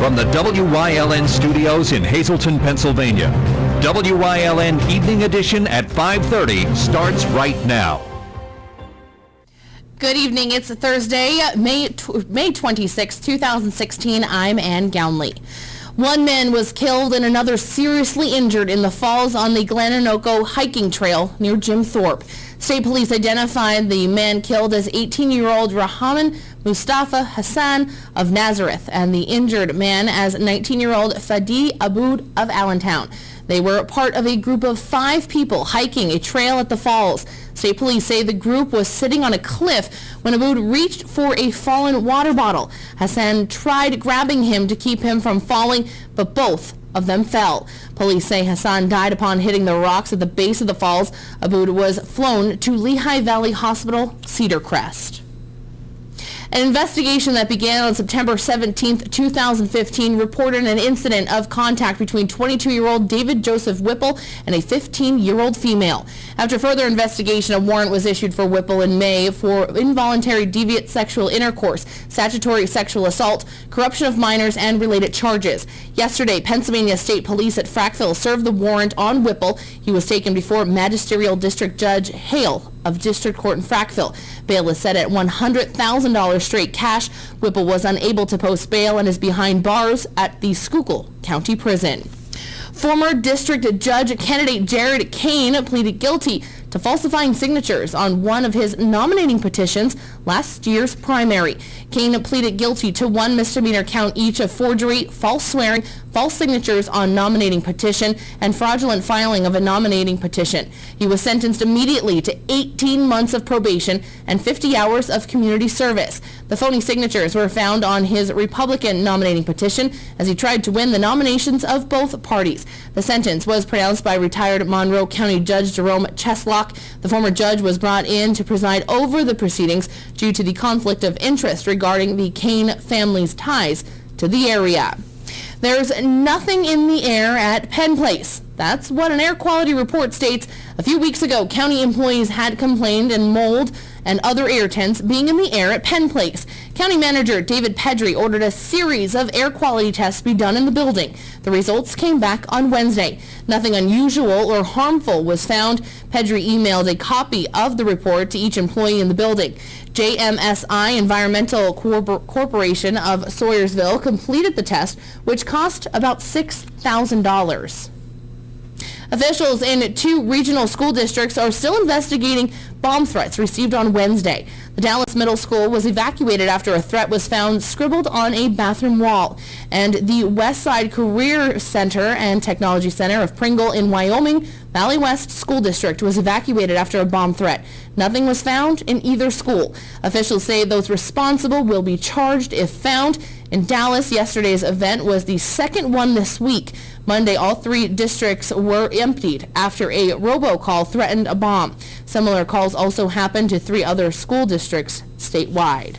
From the WYLN studios in Hazleton, Pennsylvania, WYLN Evening Edition at 5:30 starts right now. Good evening. It's Thursday, May 26, 2016. I'm Ann Gownley. One man was killed and another seriously injured in the falls on the Glenanoco hiking trail near Jim Thorpe. State police identified the man killed as 18-year-old Rahman Mustafa Hassan of Nazareth and the injured man as 19-year-old Fadi Aboud of Allentown. They were part of a group of 5 people hiking a trail at the falls. State police say the group was sitting on a cliff when Aboud reached for a fallen water bottle. Hassan tried grabbing him to keep him from falling, but both of them fell. Police say Hassan died upon hitting the rocks at the base of the falls. Aboud was flown to Lehigh Valley Hospital, Cedar Crest. An investigation that began on September 17, 2015 reported an incident of contact between 22-year-old David Joseph Whipple and a 15-year-old female. After further investigation, a warrant was issued for Whipple in May for involuntary deviant sexual intercourse, statutory sexual assault, corruption of minors, and related charges. Yesterday, Pennsylvania State Police at Frackville served the warrant on Whipple. He was taken before Magisterial District Judge Hale of District Court in Frackville. Bail is set at $100,000 straight cash. Whipple was unable to post bail and is behind bars at the Schuylkill County Prison. Former District Judge candidate Jared Kane pleaded guilty to falsifying signatures on one of his nominating petitions last year's primary. Kane pleaded guilty to 1 misdemeanor count each of forgery, false swearing, false signatures on nominating petition, and fraudulent filing of a nominating petition. He was sentenced immediately to 18 months of probation and 50 hours of community service. The phony signatures were found on his Republican nominating petition as he tried to win the nominations of both parties. The sentence was pronounced by retired Monroe County Judge Jerome Cheslock. The former judge was brought in to preside over the proceedings due to the conflict of interest regarding the Kane family's ties to the area. There's nothing in the air at Penn Place. That's what an air quality report states. A few weeks ago, county employees had complained and mold and other irritants being in the air at Penn Place. County Manager David Pedri ordered a series of air quality tests be done in the building. The results came back on Wednesday. Nothing unusual or harmful was found. Pedri emailed a copy of the report to each employee in the building. JMSI Environmental Corporation of Sayersville completed the test, which cost about $6,000. Officials in 2 regional school districts are still investigating bomb threats received on Wednesday. The Dallas Middle School was evacuated after a threat was found scribbled on a bathroom wall. And the Westside Career Center and Technology Center of Pringle in Wyoming Valley West School District was evacuated after a bomb threat. Nothing was found in either school. Officials say those responsible will be charged if found. In Dallas, yesterday's event was the second one this week. Monday, all 3 districts were emptied after a robocall threatened a bomb. Similar calls also happened to 3 other school districts statewide.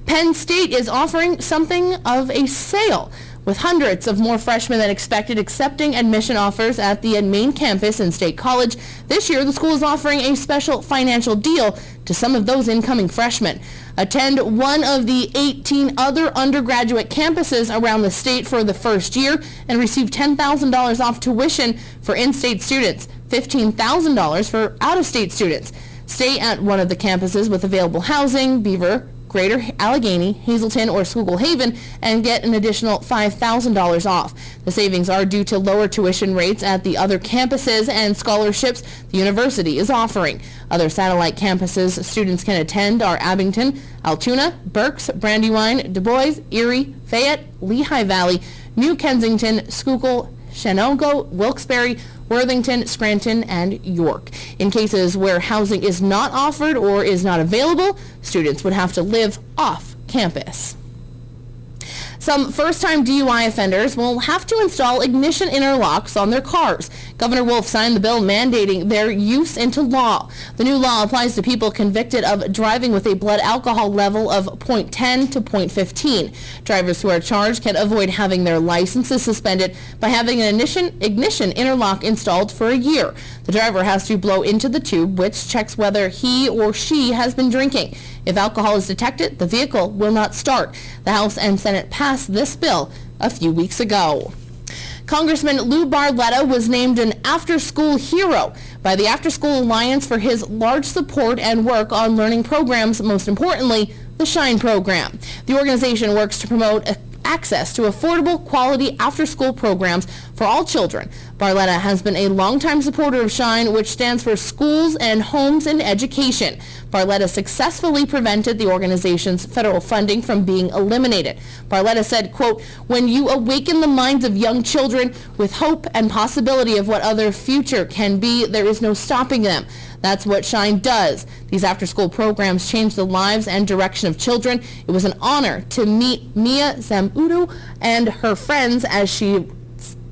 Penn State is offering something of a sale, with hundreds of more freshmen than expected accepting admission offers at the main campus in State College. This year, the school is offering a special financial deal to some of those incoming freshmen. Attend one of the 18 other undergraduate campuses around the state for the first year and receive $10,000 off tuition for in-state students, $15,000 for out-of-state students. Stay at one of the campuses with available housing, Beaver, Greater Allegheny, Hazleton, or Schuylkill Haven, and get an additional $5,000 off. The savings are due to lower tuition rates at the other campuses and scholarships the university is offering. Other satellite campuses students can attend are Abington, Altoona, Berks, Brandywine, Du Bois, Erie, Fayette, Lehigh Valley, New Kensington, Schuylkill, Shenango, Wilkes-Barre, Worthington, Scranton, and York. In cases where housing is not offered or is not available, students would have to live off campus. Some first-time DUI offenders will have to install ignition interlocks on their cars. Governor Wolf signed the bill mandating their use into law. The new law applies to people convicted of driving with a blood alcohol level of 0.10 to 0.15. Drivers who are charged can avoid having their licenses suspended by having an ignition interlock installed for a year. The driver has to blow into the tube, which checks whether he or she has been drinking. If alcohol is detected, the vehicle will not start. The House and Senate passed this bill a few weeks ago. Congressman Lou Barletta was named an after-school hero by the After School Alliance for his large support and work on learning programs, most importantly, the SHINE program. The organization works to promote access to affordable, quality after-school programs for all children. Barletta has been a longtime supporter of SHINE, which stands for Schools and Homes in Education. Barletta successfully prevented the organization's federal funding from being eliminated. Barletta said, quote, "When you awaken the minds of young children with hope and possibility of what other future can be, there is no stopping them. That's what SHINE does. These after-school programs change the lives and direction of children. It was an honor to meet Mia Zamudu and her friends and see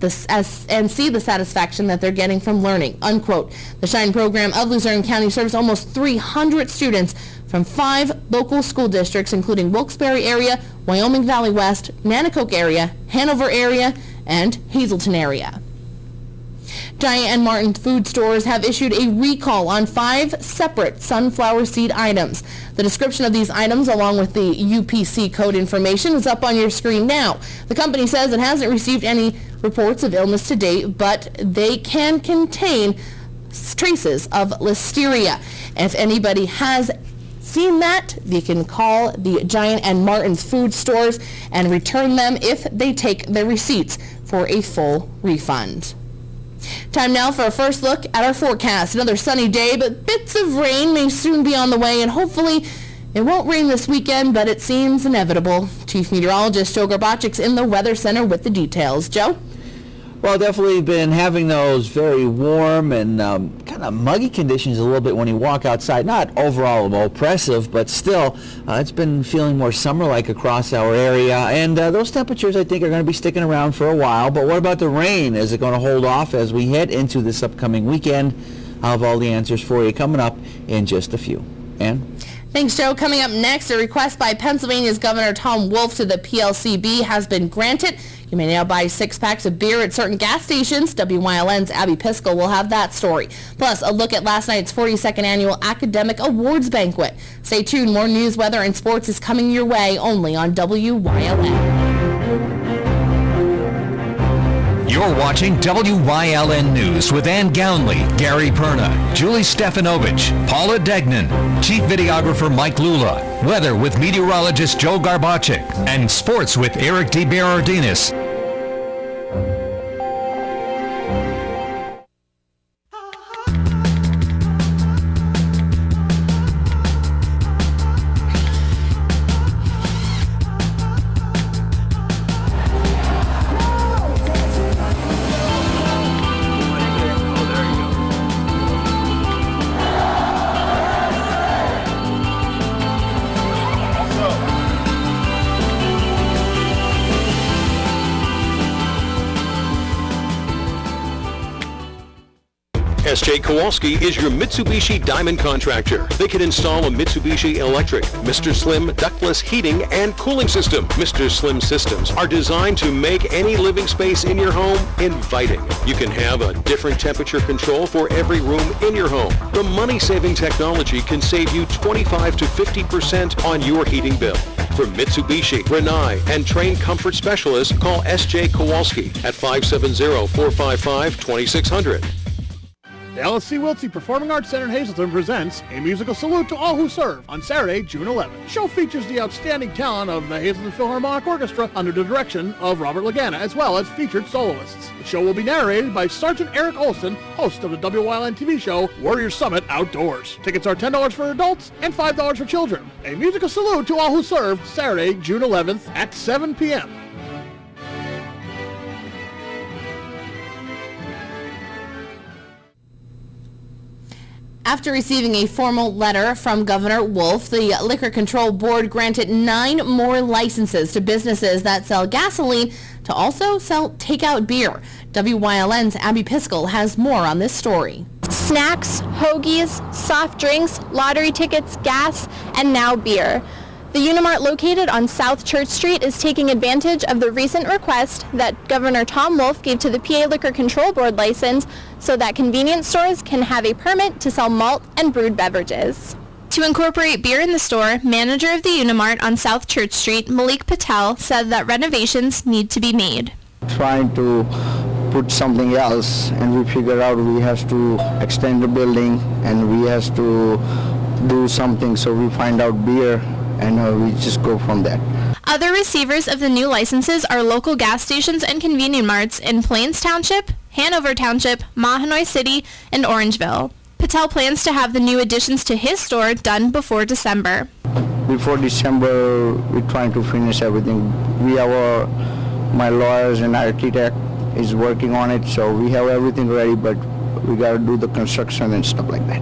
the satisfaction that they're getting from learning," unquote. The SHINE program of Luzerne County serves almost 300 students from 5 local school districts, including Wilkes-Barre area, Wyoming Valley West, Nanticoke area, Hanover area, and Hazleton area. Giant and Martin food stores have issued a recall on 5 separate sunflower seed items. The description of these items, along with the UPC code information, is up on your screen now. The company says it hasn't received any reports of illness to date, but they can contain traces of listeria. If anybody has seen that, they can call the Giant and Martin's food stores and return them if they take their receipts for a full refund. Time now for a first look at our forecast. Another sunny day, but bits of rain may soon be on the way, and hopefully it won't rain this weekend, but it seems inevitable. Chief Meteorologist Joe Garbachik's in the Weather Center with the details. Joe? Well, definitely been having those very warm and kind of muggy conditions a little bit when you walk outside. Not overall oppressive, but still, it's been feeling more summer-like across our area. And those temperatures, I think, are going to be sticking around for a while. But what about the rain? Is it going to hold off as we head into this upcoming weekend? I'll have all the answers for you coming up in just a few. Ann? Thanks, Joe. Coming up next, a request by Pennsylvania's Governor Tom Wolf to the PLCB has been granted. You may now buy 6 packs of beer at certain gas stations. WYLN's Abby Piskel will have that story. Plus, a look at last night's 42nd Annual Academic Awards Banquet. Stay tuned. More news, weather, and sports is coming your way only on WYLN. You're watching WYLN News with Ann Gownley, Gary Perna, Julie Stefanovich, Paula Degnan, Chief Videographer Mike Lula, weather with meteorologist Joe Garbachik, and sports with Eric DeBerardinis. S.J. Kowalski is your Mitsubishi Diamond contractor. They can install a Mitsubishi electric, Mr. Slim ductless heating and cooling system. Mr. Slim systems are designed to make any living space in your home inviting. You can have a different temperature control for every room in your home. The money-saving technology can save you 25 to 50% on your heating bill. For Mitsubishi, Rinnai, and trained comfort specialists, call S.J. Kowalski at 570-455-2600. The LSC Wiltsey Performing Arts Center in Hazleton presents A Musical Salute to All Who Serve on Saturday, June 11th. The show features the outstanding talent of the Hazleton Philharmonic Orchestra under the direction of Robert Lagana, as well as featured soloists. The show will be narrated by Sergeant Eric Olson, host of the WYLN TV show Warrior Summit Outdoors. Tickets are $10 for adults and $5 for children. A Musical Salute to All Who Serve, Saturday, June 11th at 7 p.m. After receiving a formal letter from Governor Wolf, the Liquor Control Board granted 9 more licenses to businesses that sell gasoline to also sell takeout beer. WYLN's Abby Piskel has more on this story. Snacks, hoagies, soft drinks, lottery tickets, gas, and now beer. The Unimart located on South Church Street is taking advantage of the recent request that Governor Tom Wolf gave to the PA Liquor Control Board license so that convenience stores can have a permit to sell malt and brewed beverages. To incorporate beer in the store, manager of the Unimart on South Church Street, Malik Patel, said that renovations need to be made. Trying to put something else, and we figure out we have to extend the building and we have to do something, so we find out beer and we just go from there. Other receivers of the new licenses are local gas stations and convenience marts in Plains Township, Hanover Township, Mahanoy City, and Orangeville. Patel plans to have the new additions to his store done before December. Before December, we're trying to finish everything. We have my lawyers and architect is working on it, so we have everything ready, but we got to do the construction and stuff like that.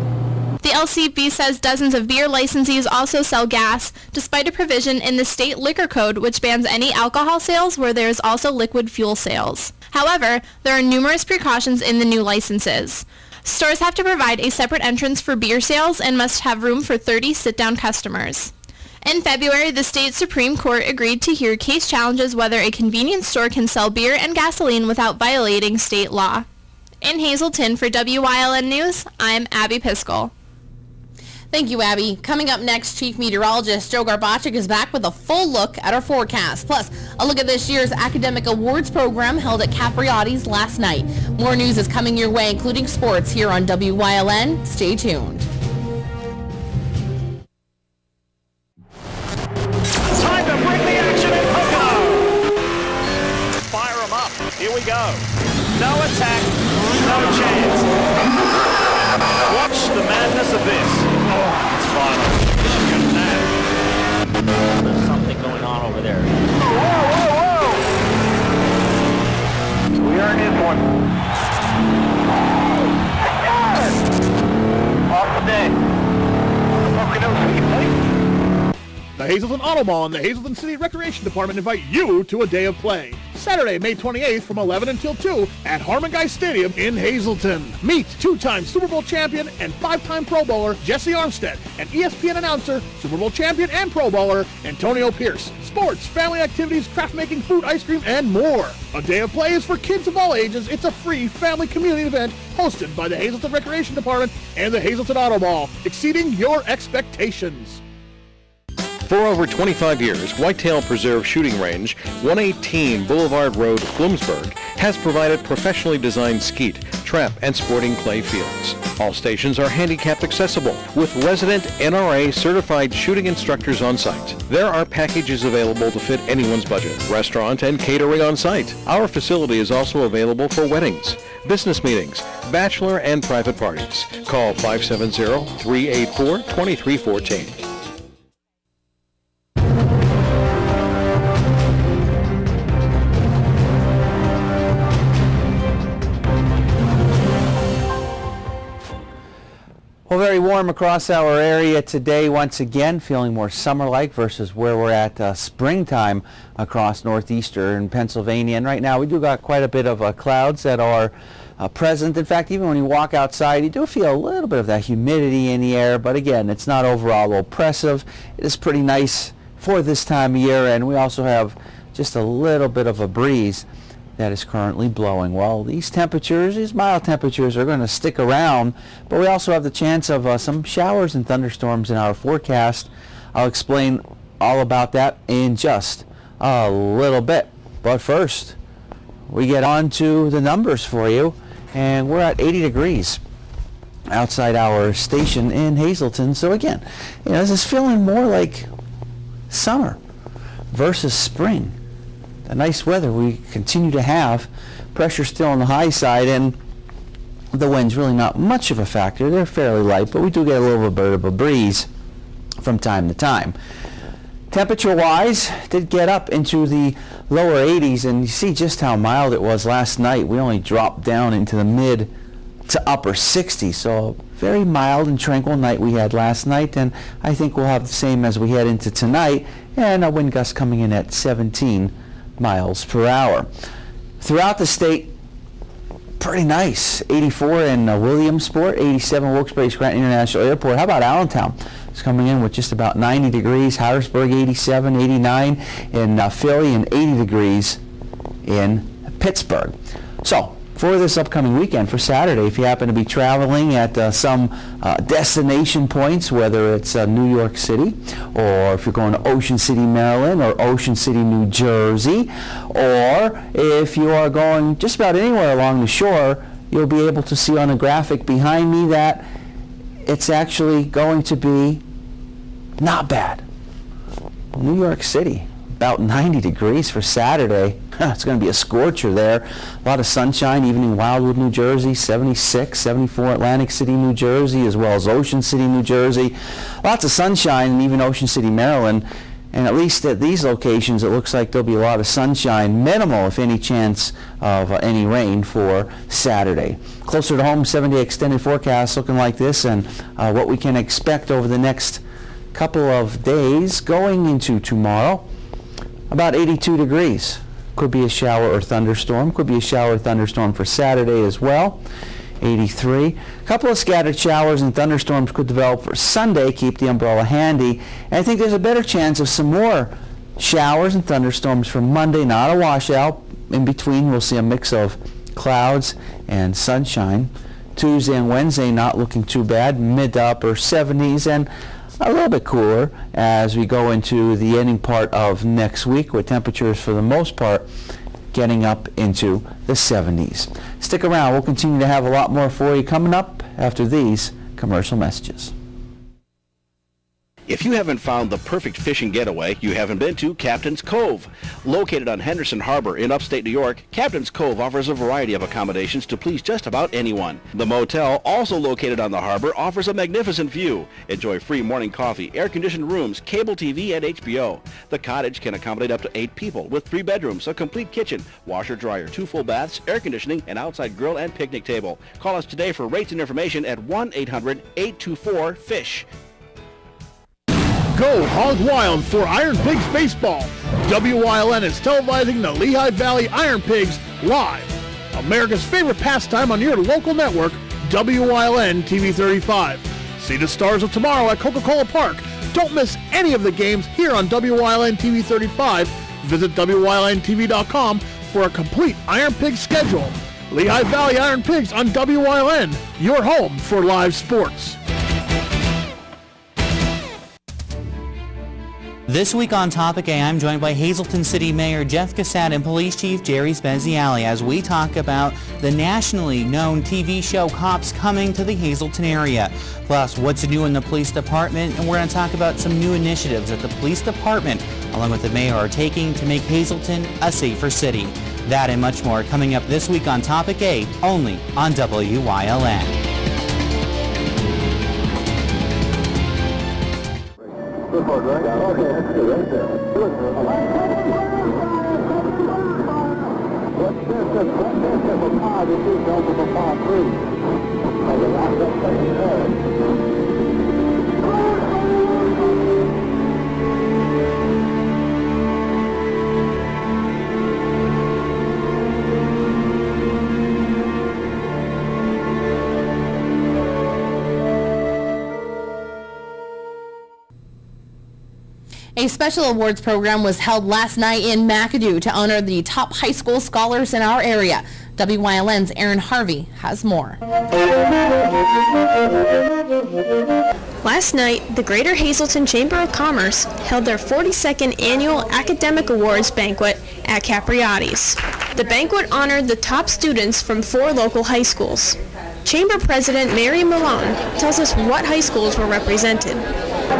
The LCB says dozens of beer licensees also sell gas, despite a provision in the state liquor code which bans any alcohol sales where there is also liquid fuel sales. However, there are numerous precautions in the new licenses. Stores have to provide a separate entrance for beer sales and must have room for 30 sit-down customers. In February, the state Supreme Court agreed to hear case challenges whether a convenience store can sell beer and gasoline without violating state law. In Hazleton for WYLN News, I'm Abby Piskel. Thank you, Abby. Coming up next, Chief Meteorologist Joe Garbachik is back with a full look at our forecast. Plus, a look at this year's academic awards program held at Capriotti's last night. More news is coming your way, including sports, here on WYLN. Stay tuned. Time to bring the action in Pocono. Fire them up. Here we go. No attack, no chance. Watch the madness of this. Oh, it's final. Michigan now. There's something going on over there. Whoa, whoa, whoa! We earned this one. Off the day. Pocono City, please. The Hazleton Auto Mall and the Hazleton City Recreation Department invite you to a day of play. Saturday, May 28th from 11 until 2 at Harmon Guy Stadium in Hazleton. Meet two-time Super Bowl champion and 5-time Pro Bowler Jesse Armstead and ESPN announcer, Super Bowl champion and Pro Bowler Antonio Pierce. Sports, family activities, craft making, food, ice cream, and more. A day of play is for kids of all ages. It's a free family community event hosted by the Hazleton Recreation Department and the Hazleton Auto Mall, exceeding your expectations. For over 25 years, Whitetail Preserve Shooting Range, 118 Boulevard Road, Bloomsburg, has provided professionally designed skeet, trap, and sporting clay fields. All stations are handicap accessible, with resident NRA certified shooting instructors on site. There are packages available to fit anyone's budget, restaurant and catering on site. Our facility is also available for weddings, business meetings, bachelor and private parties. Call 570-384-2314. Well, very warm across our area today once again, feeling more summer-like versus where we're at springtime across northeastern Pennsylvania. And right now we do got quite a bit of clouds that are present. In fact, even when you walk outside, you do feel a little bit of that humidity in the air, but again, it's not overall oppressive. It is pretty nice for this time of year, and we also have just a little bit of a breeze that is currently blowing. Well, these temperatures, these mild temperatures, are going to stick around, but we also have the chance of some showers and thunderstorms in our forecast. I'll explain all about that in just a little bit. But first, we get on to the numbers for you, and we're at 80 degrees outside our station in Hazleton. So again, this is feeling more like summer versus spring. The nice weather we continue to have, pressure still on the high side, and the wind's really not much of a factor. They're fairly light, but we do get a little bit of a breeze from time to time. Temperature-wise, did get up into the lower 80s, and you see just how mild it was last night. We only dropped down into the mid to upper 60s. So very mild and tranquil night we had last night, and I think we'll have the same as we head into tonight, and a wind gust coming in at 17 miles per hour. Throughout the state, pretty nice. 84 in Williamsport, 87 Wilkes-Barre-Scranton International Airport. How about Allentown? It's coming in with just about 90 degrees. Harrisburg 87, 89 in Philly, and 80 degrees in Pittsburgh. So for this upcoming weekend, for Saturday, if you happen to be traveling at some destination points, whether it's New York City, or if you're going to Ocean City, Maryland, or Ocean City, New Jersey, or if you are going just about anywhere along the shore, you'll be able to see on a graphic behind me that it's actually going to be not bad. New York City, about 90 degrees for Saturday. It's going to be a scorcher there. A lot of sunshine, even in Wildwood, New Jersey, 76, 74 Atlantic City, New Jersey, as well as Ocean City, New Jersey. Lots of sunshine, and even Ocean City, Maryland. And at least at these locations, it looks like there'll be a lot of sunshine, minimal, if any, chance of any rain for Saturday. Closer to home, 7-day extended forecast looking like this, and what we can expect over the next couple of days going into tomorrow. About 82 degrees. Could be a shower or thunderstorm. Could be a shower or thunderstorm for Saturday as well. 83. A couple of scattered showers and thunderstorms could develop for Sunday. Keep the umbrella handy. And I think there's a better chance of some more showers and thunderstorms for Monday. Not a washout. In between, we'll see a mix of clouds and sunshine. Tuesday and Wednesday not looking too bad. Mid to upper 70s, and a little bit cooler as we go into the ending part of next week, with temperatures for the most part getting up into the 70s. Stick around. We'll continue to have a lot more for you coming up after these commercial messages. If you haven't found the perfect fishing getaway, you haven't been to Captain's Cove. Located on Henderson Harbor in upstate New York, Captain's Cove offers a variety of accommodations to please just about anyone. The motel, also located on the harbor, offers a magnificent view. Enjoy free morning coffee, air-conditioned rooms, cable TV, and HBO. The cottage can accommodate up to 8 people with 3 bedrooms, a complete kitchen, washer-dryer, 2 full baths, air conditioning, and outside grill and picnic table. Call us today for rates and information at 1-800-824-FISH. Go hog wild for Iron Pigs baseball. WYLN is televising the Lehigh Valley Iron Pigs live. America's favorite pastime on your local network, WYLN TV 35. See the Stars of Tomorrow at Coca-Cola Park. Don't miss any of the games here on WYLN TV 35. Visit WYLNTV.com for a complete Iron Pigs schedule. Lehigh Valley Iron Pigs on WYLN, your home for live sports. This week on Topic A, I'm joined by Hazleton City Mayor Jeff Cassat and Police Chief Jerry Spezialy as we talk about the nationally known TV show Cops coming to the Hazleton area. Plus, what's new in the police department, and we're going to talk about some new initiatives that the police department, along with the mayor, are taking to make Hazleton a safer city. That and much more coming up this week on Topic A, only on WYLN. Good board, right? Okay, that's good, right there. Good. What's this of a pod? This is over for pod 3. Oh, the last up second third. A special awards program was held last night in McAdoo to honor the top high school scholars in our area. WYLN's Aaron Harvey has more. Last night, the Greater Hazleton Chamber of Commerce held their 42nd annual Academic Awards banquet at Capriati's. The banquet honored the top students from 4 local high schools. Chamber President Mary Malone tells us what high schools were represented.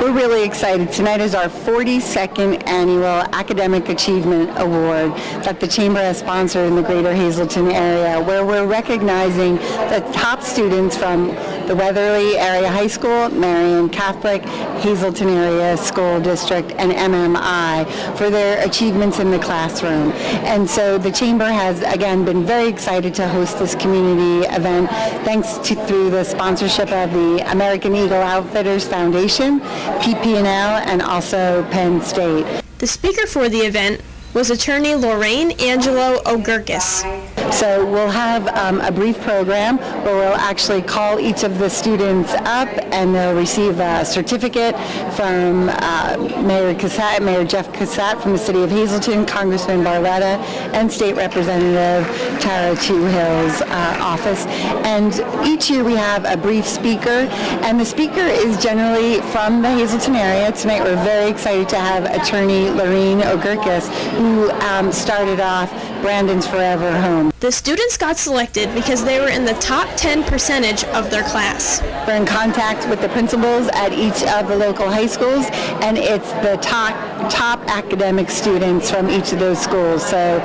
We're really excited. Tonight is our 42nd annual Academic Achievement Award that the Chamber has sponsored in the Greater Hazleton area, where we're recognizing the top students from the Weatherly Area High School, Marion Catholic, Hazleton Area School District, and MMI for their achievements in the classroom. And so the Chamber has, again, been very excited to host this community event thanks to through the sponsorship of the American Eagle Outfitters Foundation, PPL, and also Penn State. The speaker for the event was attorney Lorraine Angelo Ogurkis. So we'll have a brief program where we'll actually call each of the students up and they'll receive a certificate from Mayor Jeff Cassatt from the City of Hazleton, Congressman Barletta, and State Representative Tara Two Hills' office. And each year we have a brief speaker, and the speaker is generally from the Hazleton area. Tonight we're very excited to have attorney Lorraine Ogurkis, who started off Brandon's Forever Home. The students got selected because they were in the top 10 percentage of their class. We're in contact with the principals at each of the local high schools, and it's the top academic students from each of those schools. So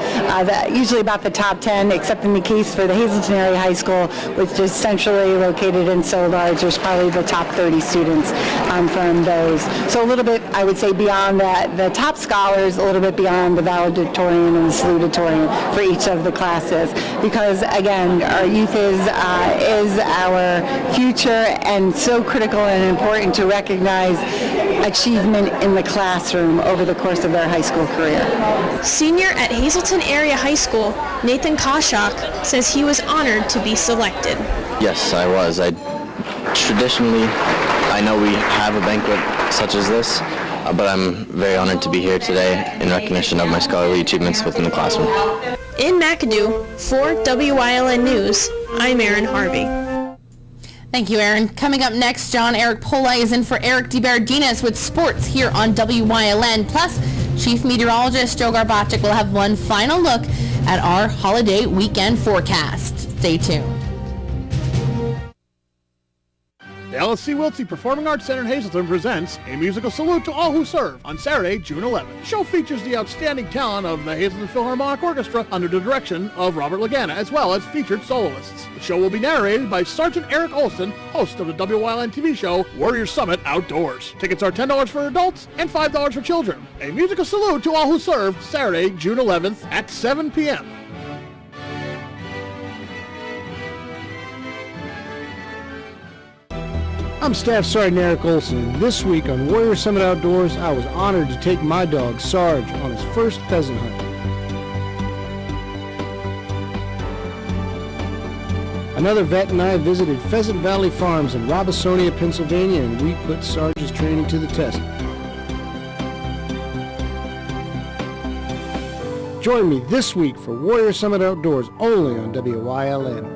usually about the top 10, except in the case for the Hazleton Area High School, which is centrally located in Solarge, there's probably the top 30 students from those. So a little bit, I would say, beyond that, the top scholars, a little bit beyond the valedictorian and the salutatorian for each of the classes. Because again, our youth is our future, and so critical and important to recognize achievement in the classroom over the course of their high school career. Senior at Hazleton Area High School, Nathan Koshak, says he was honored to be selected. Yes, I was. Traditionally, I know we have a banquet such as this, but I'm very honored to be here today in recognition of my scholarly achievements within the classroom. In McAdoo, for WYLN News, I'm Erin Harvey. Thank you, Erin. Coming up next, John Eric Pola is in for Eric DeBardinas with sports here on WYLN. Plus, Chief Meteorologist Joe Garbacik will have one final look at our holiday weekend forecast. Stay tuned. The LSC Wiltsey Performing Arts Center in Hazleton presents A Musical Salute to All Who Serve on Saturday, June 11th. The show features the outstanding talent of the Hazleton Philharmonic Orchestra under the direction of Robert Lagana, as well as featured soloists. The show will be narrated by Sergeant Eric Olson, host of the WYLN TV show Warrior Summit Outdoors. Tickets are $10 for adults and $5 for children. A Musical Salute to All Who Serve, Saturday, June 11th at 7 p.m. I'm Staff Sergeant Eric Olson. This week on Warrior Summit Outdoors, I was honored to take my dog, Sarge, on his first pheasant hunt. Another vet and I visited Pheasant Valley Farms in Robisonia, Pennsylvania, and we put Sarge's training to the test. Join me this week for Warrior Summit Outdoors, only on WYLN.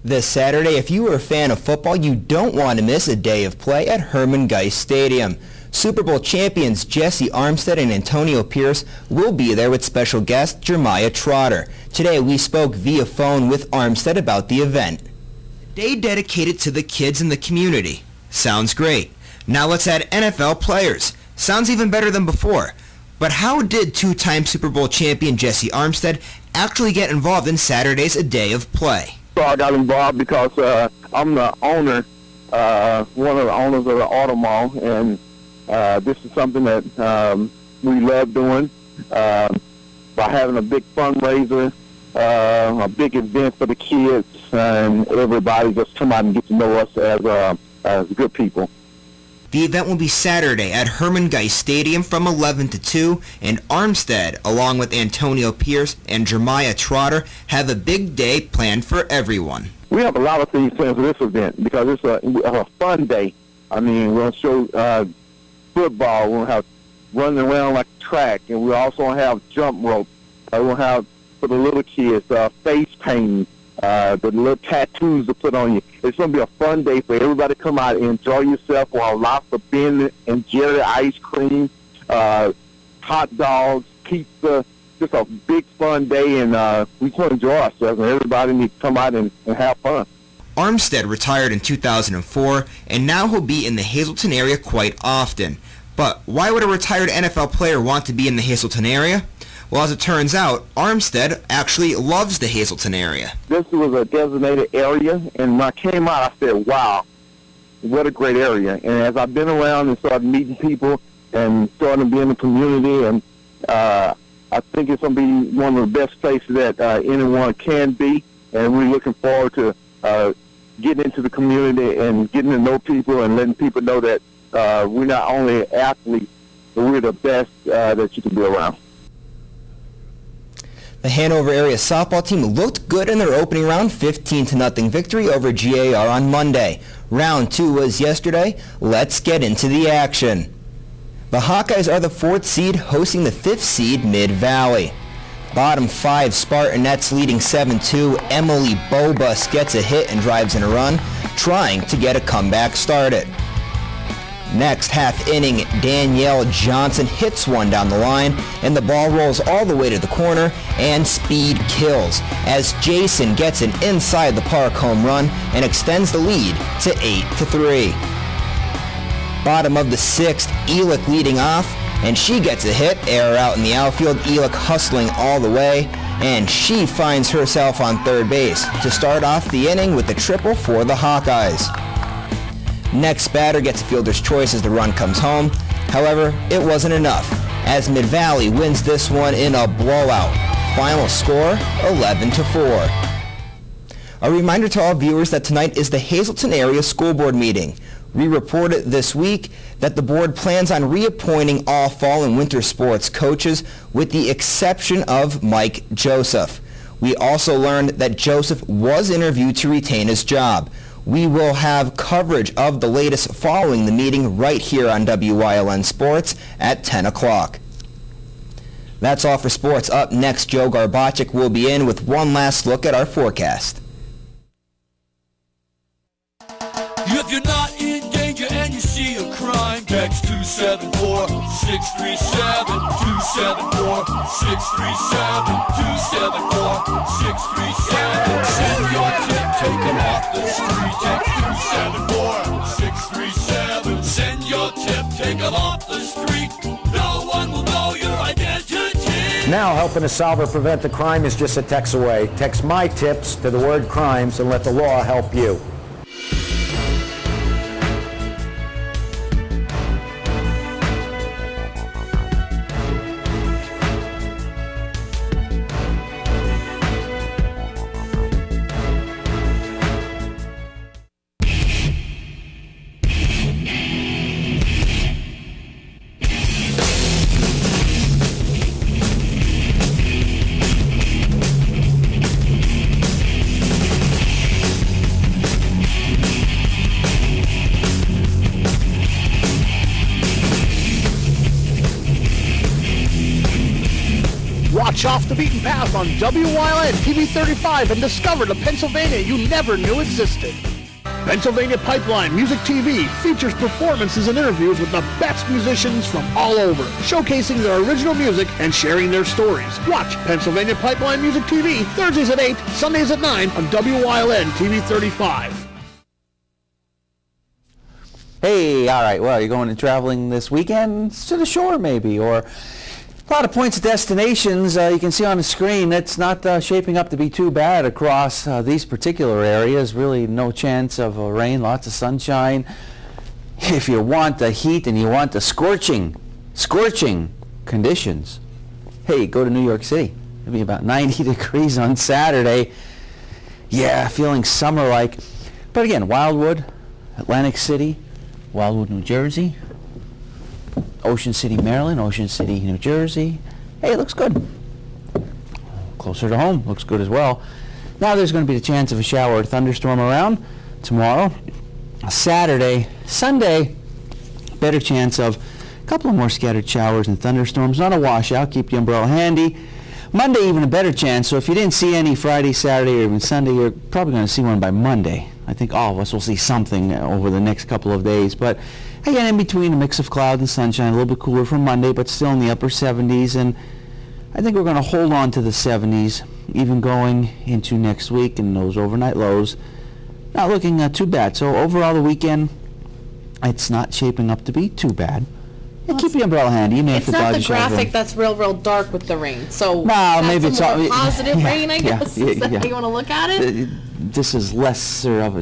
This Saturday, if you are a fan of football, you don't want to miss a day of play at Herman Geist Stadium. Super Bowl champions Jesse Armstead and Antonio Pierce will be there with special guest Jeremiah Trotter. Today we spoke via phone with Armstead about the event. Day dedicated to the kids in the community. Sounds great. Now let's add NFL players. Sounds even better than before. But how did two-time Super Bowl champion Jesse Armstead actually get involved in Saturday's A Day of Play? I got involved because I'm the owner, one of the owners of the Auto Mall, and this is something that we love doing by having a big fundraiser, a big event for the kids, and everybody just come out and get to know us as good people. The event will be Saturday at Herman Geist Stadium from 11 to 2, and Armstead, along with Antonio Pierce and Jeremiah Trotter, have a big day planned for everyone. We have a lot of things planned for this event because it's a fun day. I mean, we're going to show football, we're going to have running around like a track, and we also going to have jump rope. We're going to have, for the little kids, face painting, the little tattoos to put on you. It's going to be a fun day for everybody to come out and enjoy yourself. We'll have lots of Ben and Jerry ice cream, hot dogs, pizza, just a big fun day, and we just want to enjoy ourselves, and everybody needs to come out and have fun. Armstead retired in 2004, and now he'll be in the Hazleton area quite often. But why would a retired NFL player want to be in the Hazleton area? Well, as it turns out, Armstead actually loves the Hazleton area. This was a designated area, and when I came out, I said, wow, what a great area. And as I've been around and started meeting people and starting to be in the community, and I think it's going to be one of the best places that anyone can be, and we're looking forward to getting into the community and getting to know people and letting people know that we're not only athletes, but we're the best that you can be around. The Hanover area softball team looked good in their opening round 15-0 victory over GAR on Monday. Round 2 was yesterday. Let's get into the action. The Hawkeyes are the 4th seed hosting the 5th seed Mid-Valley. Bottom 5 Spartanettes leading 7-2. Emily Bobus gets a hit and drives in a run, trying to get a comeback started. Next half inning, Danielle Johnson hits one down the line, and the ball rolls all the way to the corner, and speed kills as Jason gets an inside the park home run and extends the lead to 8-3. Bottom of the 6th, Elick leading off, and she gets a hit, error out in the outfield, Elick hustling all the way, and she finds herself on third base to start off the inning with a triple for the Hawkeyes. Next batter gets a fielder's choice as the run comes home. However, it wasn't enough, as Mid-Valley wins this one in a blowout. Final score, 11-4. A reminder to all viewers that tonight is the Hazleton Area School Board meeting. We reported this week that the board plans on reappointing all fall and winter sports coaches with the exception of Mike Joseph. We also learned that Joseph was interviewed to retain his job. We will have coverage of the latest following the meeting right here on WYLN Sports at 10 o'clock. That's all for sports. Up next, Joe Garbacik will be in with one last look at our forecast. If you're not in danger and you see a crime, text 274-637, 274-637, 274-637. Send your tip, take them off the street. Text 274-637. Send your tip, take them off the street. No one will know your identity. Now helping to solve or prevent the crime is just a text away. Text my tips to the word crimes and let the law help you. Watch Off the Beaten Path on WYLN TV 35 and discover the Pennsylvania you never knew existed. Pennsylvania Pipeline Music TV features performances and interviews with the best musicians from all over, showcasing their original music and sharing their stories. Watch Pennsylvania Pipeline Music TV Thursdays at 8, Sundays at 9 on WYLN TV 35. Hey, all right, well, you're going and traveling this weekend to the shore maybe, or a lot of points of destinations you can see on the screen. It's not shaping up to be too bad across these particular areas. Really no chance of rain, lots of sunshine. If you want the heat and you want the scorching conditions, hey, go to New York City. It'll be about 90 degrees on Saturday. Yeah, feeling summer-like. But again, Wildwood, Atlantic City, Wildwood, New Jersey, Ocean City, Maryland, Ocean City, New Jersey. Hey, it looks good. Closer to home, looks good as well. Now there's going to be the chance of a shower or thunderstorm around tomorrow. Saturday, Sunday, better chance of a couple of more scattered showers and thunderstorms. Not a washout, keep the umbrella handy. Monday, even a better chance. So if you didn't see any Friday, Saturday, or even Sunday, you're probably going to see one by Monday. I think all of us will see something over the next couple of days. But again, in between, a mix of cloud and sunshine, a little bit cooler for Monday, but still in the upper 70s. And I think we're going to hold on to the 70s, even going into next week, and those overnight lows not looking too bad. So overall, the weekend, it's not shaping up to be too bad. And keep your umbrella handy. You may have It's to not dodge the yourself graphic in. that's real dark with the rain. So No, that's maybe a it's more all positive yeah, rain, I yeah, guess. yeah, Is that yeah. how you want to look at it? This is less of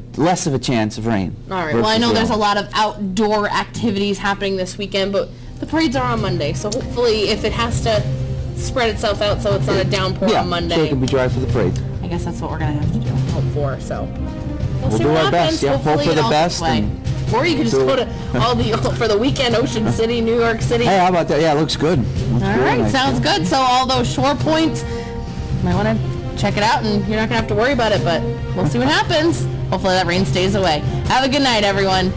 a chance of rain. All right. Well, I versus know there's a rain. lot of outdoor activities happening this weekend, but the parades are on Monday, so hopefully, if it has to spread itself out so it's not a downpour Yeah, on Monday, so it can be dry for the parade. I guess that's what we're gonna have to do. Hope for. So we'll see do what our happens. best. Yeah, hope Hopefully for the it all best goes away. and Or you could just do go it. to all the for the weekend, Ocean City, New York City. Hey, how about that? Yeah, it looks good. Looks All really right, nice, sounds yeah. good. So all those shore points, you might want to check it out, and you're not gonna have to worry about it. But we'll see what happens. Hopefully that rain stays away. Have a good night, everyone.